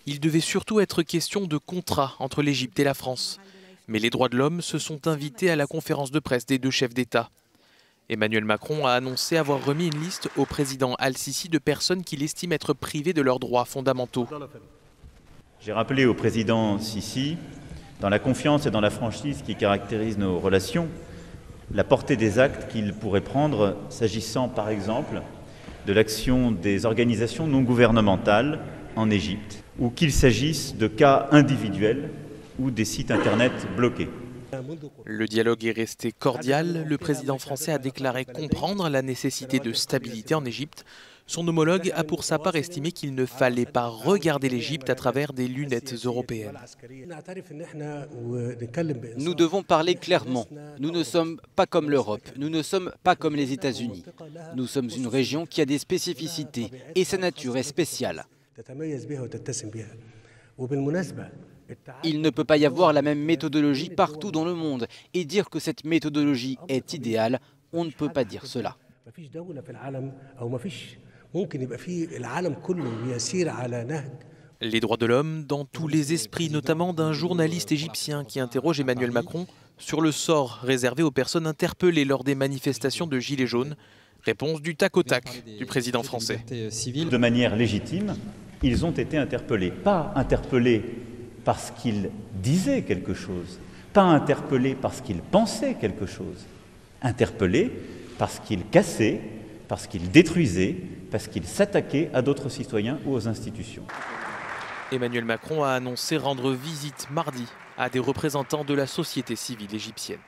Il devait surtout être question de contrat entre l'Égypte et la France. Mais les droits de l'homme se sont invités à la conférence de presse des deux chefs d'État. Emmanuel Macron a annoncé avoir remis une liste au président Al-Sisi de personnes qu'il estime être privées de leurs droits fondamentaux. J'ai rappelé au président Sisi, dans la confiance et dans la franchise qui caractérisent nos relations, la portée des actes qu'il pourrait prendre s'agissant par exemple de l'action des organisations non gouvernementales en Égypte, ou qu'il s'agisse de cas individuels ou des sites internet bloqués. Le dialogue est resté cordial. Le président français a déclaré comprendre la nécessité de stabilité en Égypte. Son homologue a pour sa part estimé qu'il ne fallait pas regarder l'Égypte à travers des lunettes européennes. Nous devons parler clairement. Nous ne sommes pas comme l'Europe, nous ne sommes pas comme les États-Unis. Nous sommes une région qui a des spécificités et sa nature est spéciale. Il ne peut pas y avoir la même méthodologie partout dans le monde et dire que cette méthodologie est idéale, on ne peut pas dire cela. Les droits de l'homme dans tous les esprits, notamment d'un journaliste égyptien qui interroge Emmanuel Macron sur le sort réservé aux personnes interpellées lors des manifestations de Gilets jaunes. Réponse du tac au tac du président français. De manière légitime, ils ont été interpellés. Pas interpellés parce qu'ils disaient quelque chose, pas interpellés parce qu'ils pensaient quelque chose, interpellés parce qu'ils cassaient, parce qu'ils détruisaient, parce qu'ils s'attaquaient à d'autres citoyens ou aux institutions. Emmanuel Macron a annoncé rendre visite mardi à des représentants de la société civile égyptienne.